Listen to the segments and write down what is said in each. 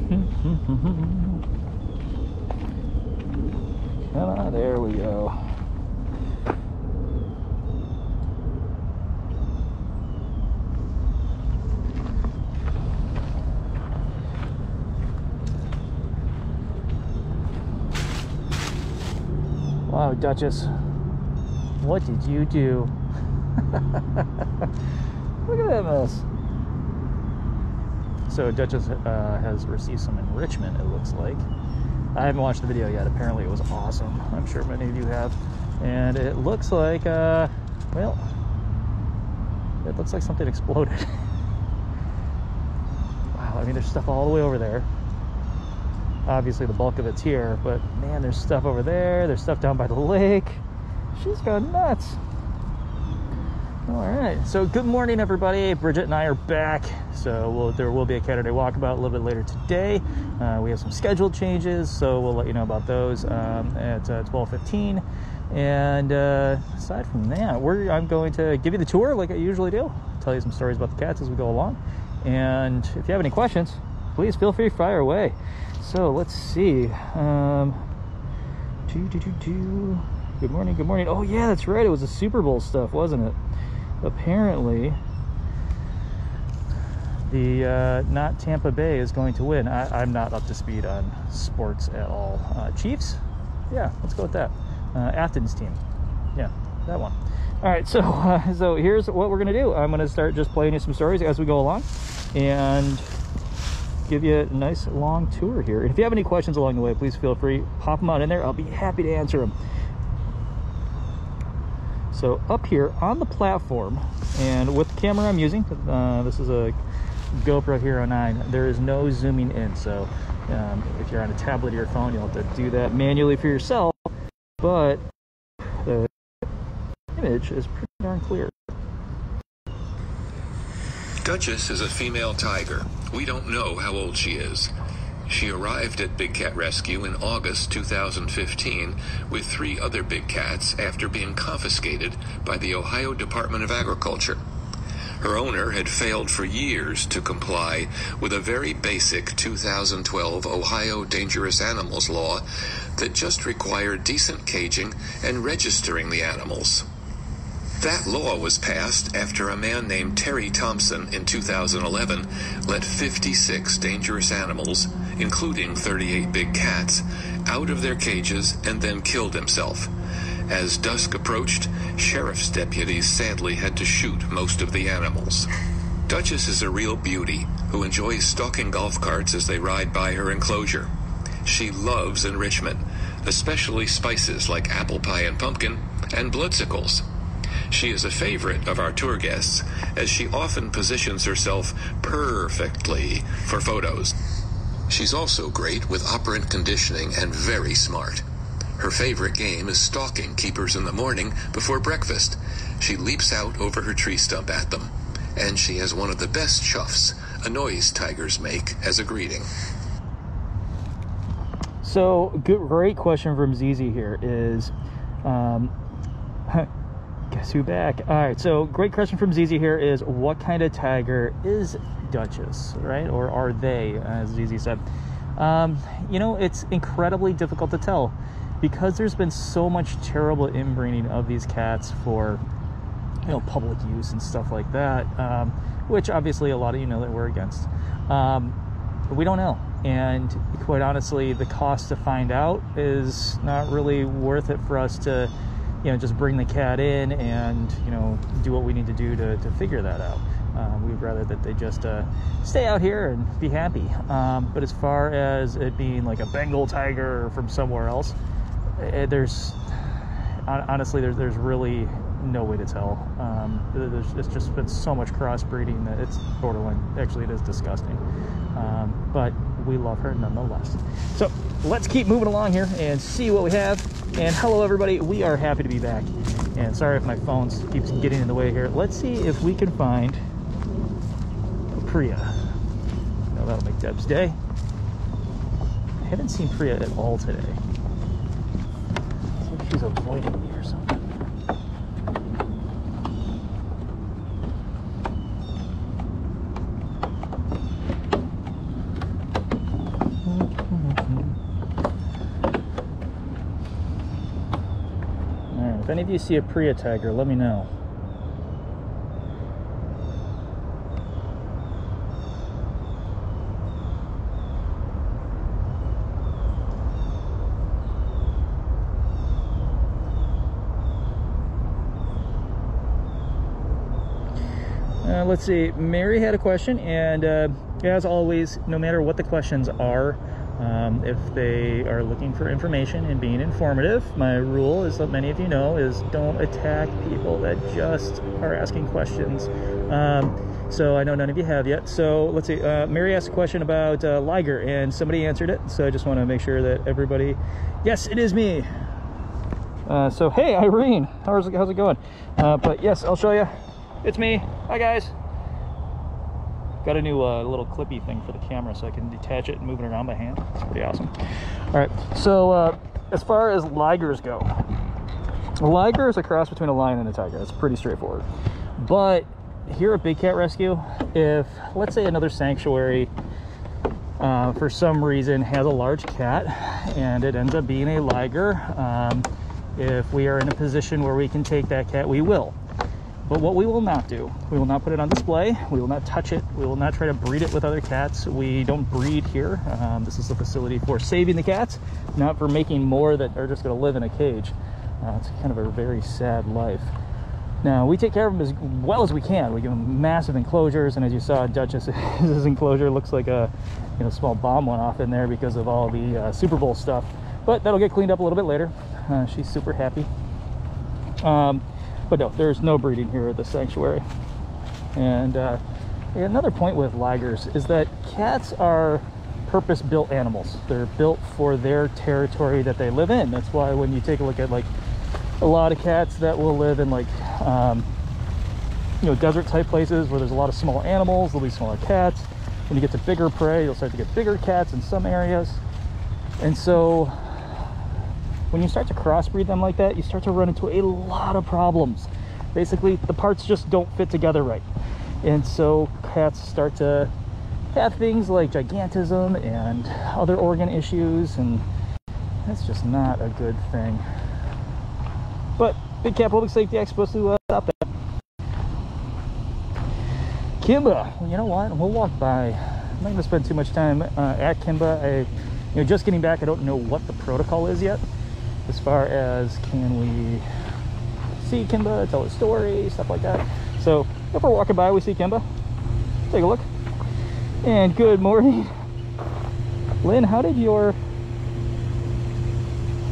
Come on, there we go. Wow, Duchess, what did you do? Look at that mess. So Duchess has received some enrichment, it looks like. I haven't watched the video yet. Apparently it was awesome. I'm sure many of you have. And it looks like, well, it looks like something exploded. Wow, I mean, there's stuff all the way over there. Obviously the bulk of it's here, but man, there's stuff over there. There's stuff down by the lake. She's gone nuts. All right, so good morning, everybody. Bridget and I are back. So there will be a Saturday walkabout a little bit later today. We have some scheduled changes, so we'll let you know about those at 12:15. And aside from that, I'm going to give you the tour like I usually do. Tell you some stories about the cats as we go along. And if you have any questions, please feel free to fire away. So let's see. Good morning, good morning. Oh yeah, that's right. It was the Super Bowl stuff, wasn't it? Apparently, the not Tampa Bay is going to win. I'm not up to speed on sports at all. Chiefs? Yeah, let's go with that. Athens team. Yeah, that one. All right, so here's what we're going to do. I'm going to start just playing you some stories as we go along and give you a nice long tour here. And if you have any questions along the way, please feel free, pop them out in there. I'll be happy to answer them. So up here on the platform, and with the camera I'm using, this is a GoPro Hero 9, there is no zooming in. So if you're on a tablet or your phone, you'll have to do that manually for yourself, but the image is pretty darn clear. Duchess is a female tiger. We don't know how old she is. She arrived at Big Cat Rescue in August 2015 with 3 other big cats after being confiscated by the Ohio Department of Agriculture. Her owner had failed for years to comply with a very basic 2012 Ohio Dangerous Animals law that just required decent caging and registering the animals. That law was passed after a man named Terry Thompson in 2011 let 56 dangerous animals, including 38 big cats, out of their cages and then killed himself. As dusk approached, sheriff's deputies sadly had to shoot most of the animals. Duchess is a real beauty who enjoys stalking golf carts as they ride by her enclosure. She loves enrichment, especially spices like apple pie and pumpkin, and bloodsicles. She is a favorite of our tour guests, as she often positions herself perfectly for photos. She's also great with operant conditioning and very smart. Her favorite game is stalking keepers in the morning before breakfast. She leaps out over her tree stump at them, and she has one of the best chuffs, a noise tigers make as a greeting. So, great question from ZZ here is, guess who back? All right, so great question from ZZ here is, what kind of tiger is Duchess, right? Or are they, as ZZ said? You know, it's incredibly difficult to tell because there's been so much terrible inbreeding of these cats for, you know, public use and stuff like that, which obviously a lot of you know that we're against. We don't know. And quite honestly, the cost to find out is not really worth it for us to, you know, just bring the cat in and, you know, do what we need to do to figure that out. We'd rather that they just stay out here and be happy. But as far as it being like a Bengal tiger from somewhere else, honestly, there's really no way to tell. It's just been so much crossbreeding that it's borderline. Actually, it is disgusting. But we love her nonetheless. So let's keep moving along here and see what we have. And hello, everybody. We are happy to be back. And sorry if my phone keeps getting in the way here. Let's see if we can find Priya. No, that'll make Deb's day. I haven't seen Priya at all today. It's like she's avoiding me or something. any of you see a Priya tiger, let me know. Let's see, Mary had a question, and as always, no matter what the questions are, if they are looking for information and being informative, my rule, is that many of you know, is don't attack people that just are asking questions. So I know none of you have yet. So let's see, Mary asked a question about Liger, and somebody answered it. So I just want to make sure that everybody, yes, it is me. So hey, Irene, how's it going? But yes, I'll show you. It's me. Hi guys. Got a new little clippy thing for the camera so I can detach it and move it around by hand. It's pretty awesome. All right, so as far as ligers go, a liger is a cross between a lion and a tiger. It's pretty straightforward. But here at Big Cat Rescue, if let's say another sanctuary for some reason has a large cat and it ends up being a liger, if we are in a position where we can take that cat, we will. But what we will not do, we will not put it on display, we will not touch it, we will not try to breed it with other cats. We don't breed here. This is a facility for saving the cats, not for making more that are just going to live in a cage. It's kind of a very sad life. Now, we take care of them as well as we can. We give them massive enclosures, and as you saw, Duchess's enclosure looks like a small bomb went off in there because of all the Super Bowl stuff. But that'll get cleaned up a little bit later. She's super happy. But no, there's no breeding here at the sanctuary. And another point with ligers is that cats are purpose-built animals. They're built for their territory that they live in. That's why when you take a look at like a lot of cats that will live in like desert type places where there's a lot of small animals, there'll be smaller cats. When you get to bigger prey, you'll start to get bigger cats in some areas. And so when you start to crossbreed them like that, you start to run into a lot of problems. Basically, the parts just don't fit together right. And so cats start to have things like gigantism and other organ issues, and that's just not a good thing. But Big Cat Public Safety Act is supposed to stop that. Kimba, well, you know what? We'll walk by. I'm not going to spend too much time at Kimba. Just getting back, I don't know what the protocol is yet. As far as can we see Kimba, tell a story, stuff like that. So if we're walking by, we see Kimba, take a look. And good morning. Lynn, how did your,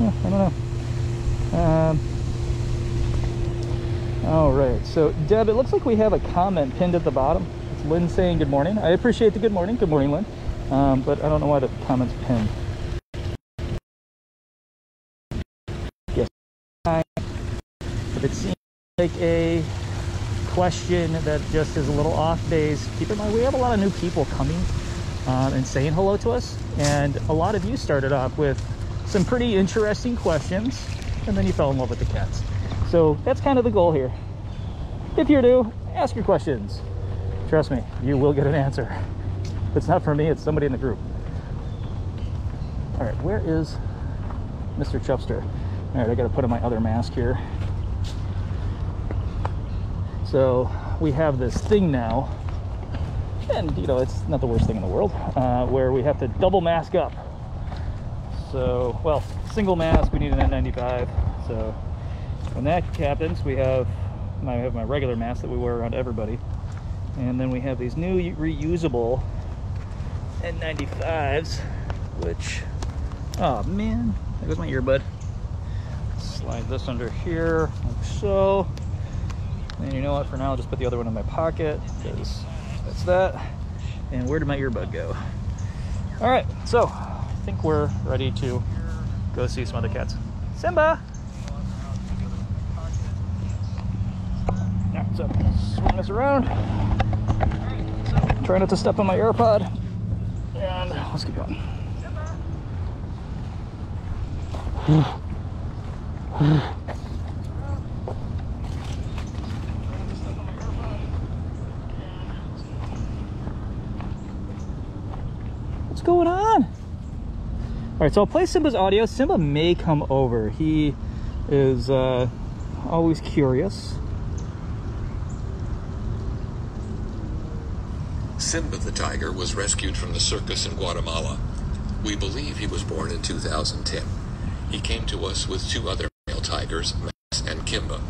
I don't know. All right, so Deb, it looks like we have a comment pinned at the bottom. It's Lynn saying good morning. I appreciate the good morning. Good morning, Lynn. But I don't know why the comment's pinned. If it seems like a question that just is a little off base, keep in mind we have a lot of new people coming and saying hello to us, and a lot of you started off with some pretty interesting questions and then you fell in love with the cats. So that's kind of the goal here. If you're new, ask your questions. Trust me, you will get an answer. If it's not for me, it's somebody in the group. All right, where is Mr. Chupster? All right, I gotta put on my other mask here. So we have this thing now, and it's not the worst thing in the world, where we have to double mask up. So, well, single mask, we need an N95. So when that happens, I have my regular mask that we wear around everybody, and then we have these new reusable N95s, which, oh man, there goes my earbud. Slide this under here, like so. And you know what, for now I'll just put the other one in my pocket, because that's that. And where did my earbud go? All right, so I think we're ready to go see some other cats. Simba! All right, so swing this around. Try not to step on my AirPod. And let's keep going. What's going on? All right, so I'll play Simba's audio. Simba may come over. He is always curious. Simba the tiger was rescued from the circus in Guatemala. We believe he was born in 2010. He came to us with 2 other male tigers, Max and Kimba.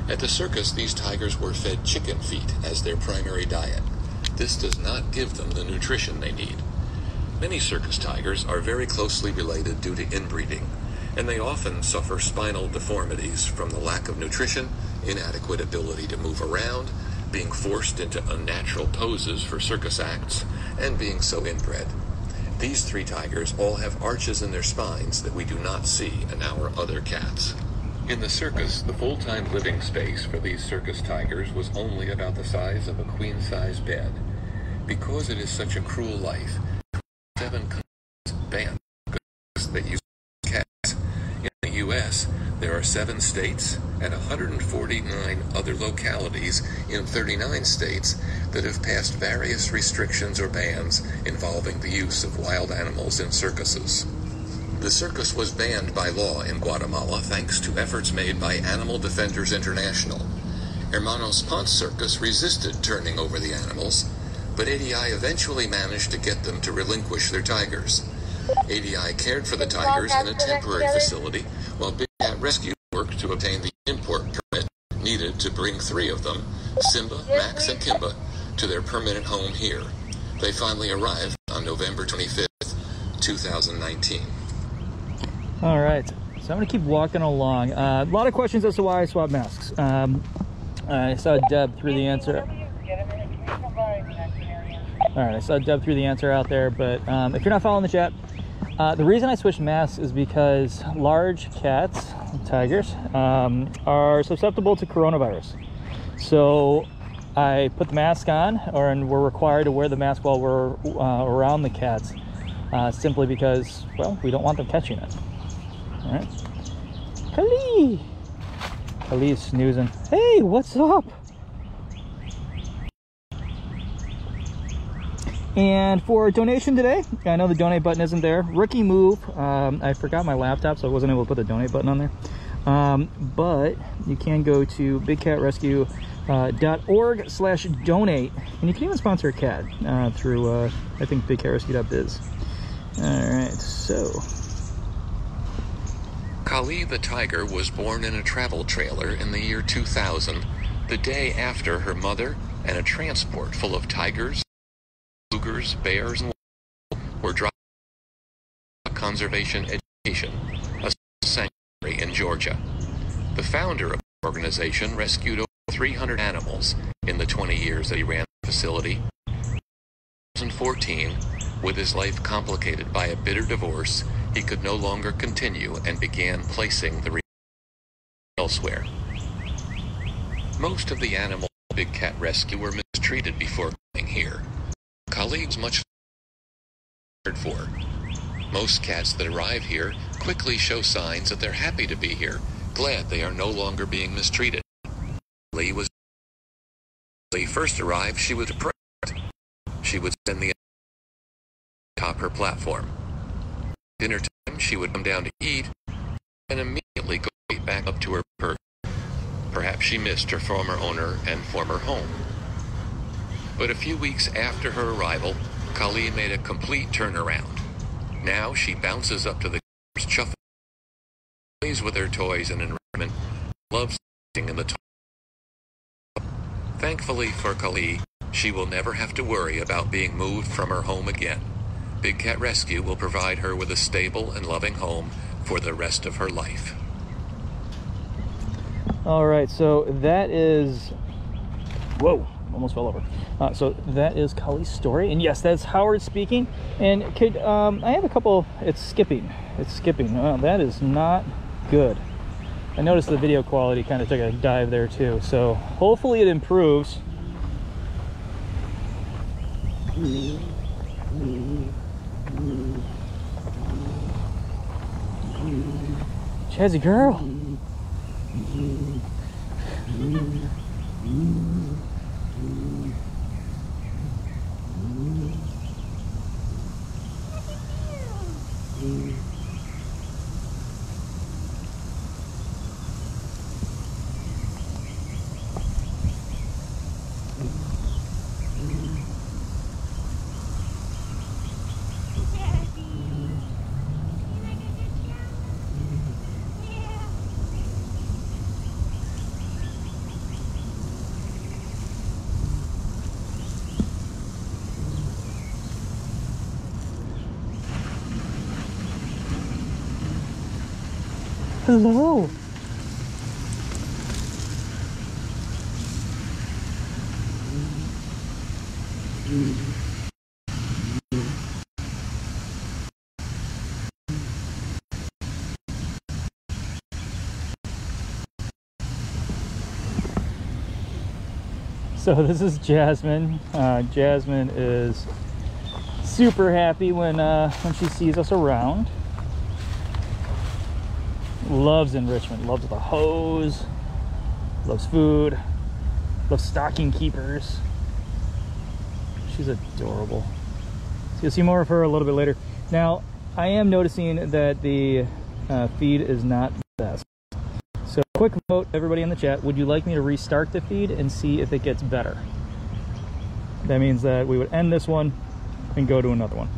At the circus, these tigers were fed chicken feet as their primary diet. This does not give them the nutrition they need. Many circus tigers are very closely related due to inbreeding, and they often suffer spinal deformities from the lack of nutrition, inadequate ability to move around, being forced into unnatural poses for circus acts, and being so inbred. These 3 tigers all have arches in their spines that we do not see in our other cats. In the circus, the full-time living space for these circus tigers was only about the size of a queen-size bed. Because it is such a cruel life, 7 countries ban that use cats. In the U.S., there are 7 states and 149 other localities in 39 states that have passed various restrictions or bans involving the use of wild animals in circuses. The circus was banned by law in Guatemala thanks to efforts made by Animal Defenders International. Hermanos Ponce Circus resisted turning over the animals, but ADI eventually managed to get them to relinquish their tigers. ADI cared for the tigers in a temporary facility, while Big Cat Rescue worked to obtain the import permit needed to bring 3 of them, Simba, Max, and Kimba, to their permanent home here. They finally arrived on November 25th, 2019. All right, so I'm going to keep walking along. A lot of questions as to why I swap masks. I saw Deb threw the answer. All right, I saw Deb threw the answer out there, but if you're not following the chat, the reason I switched masks is because large cats, tigers, are susceptible to coronavirus. So I put the mask on, and we're required to wear the mask while we're around the cats, simply because, well, we don't want them catching it. All right. Kali's snoozing. Hey, what's up? And for donation today, I know the donate button isn't there. Rookie move. I forgot my laptop, so I wasn't able to put the donate button on there. But you can go to bigcatrescue.org/donate, and you can even sponsor a cat through, I think, bigcatrescue.biz. All right, so. Kali the tiger was born in a travel trailer in the year 2000, the day after her mother and a transport full of tigers, cougars, bears, and were dropped at Conservation Education, a sanctuary in Georgia. The founder of the organization rescued over 300 animals in the 20 years that he ran the facility. In 2014, with his life complicated by a bitter divorce, he could no longer continue and began placing the elsewhere. Most of the animals at Big Cat Rescue were mistreated before coming here. Colleagues much cared for. Most cats that arrive here quickly show signs that they're happy to be here, glad they are no longer being mistreated. When Lee first arrived, she was depressed. She would spend the top her platform. Dinner time, she would come down to eat and immediately go right back up to her perch. Perhaps she missed her former owner and former home. But a few weeks after her arrival, Kali made a complete turnaround. Now she bounces up to the chuffle, plays with her toys and environment, loves sitting in the top. Thankfully for Kali, she will never have to worry about being moved from her home again. Big Cat Rescue will provide her with a stable and loving home for the rest of her life. All right, so that is, whoa, almost fell over. So that is Kali's story, and yes, that's Howard speaking. And could I have a couple? It's skipping. That is not good. I noticed the video quality kind of took a dive there too. So hopefully it improves. Jazzy girl. Hello. So this is Jasmine. Jasmine is super happy when she sees us around. Loves enrichment, loves the hose, loves food, loves stocking keepers. She's adorable. So you'll see more of her a little bit later. Now, I am noticing that the feed is not the best. So quick vote, everybody in the chat, would you like me to restart the feed and see if it gets better? That means that we would end this one and go to another one.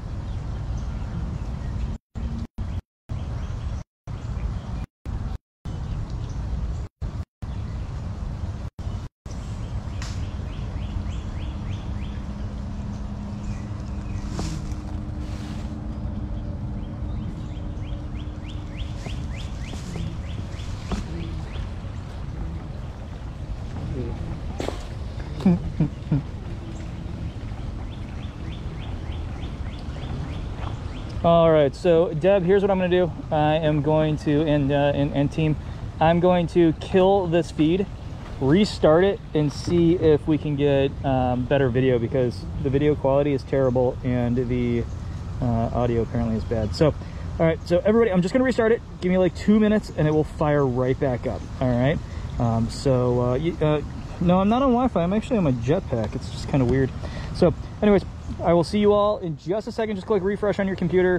All right, so Deb, here's what I'm going to do. I am going to, and team, I'm going to kill this feed, restart it, and see if we can get better video, because the video quality is terrible and the audio apparently is bad. So, all right, so everybody, I'm just going to restart it. Give me like 2 minutes and it will fire right back up. All right. No, I'm not on Wi-Fi. I'm actually on my jetpack. It's just kind of weird. So anyways, I will see you all in just a second. Just click refresh on your computer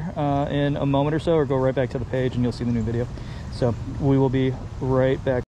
in a moment or so, or go right back to the page and you'll see the new video. So we will be right back.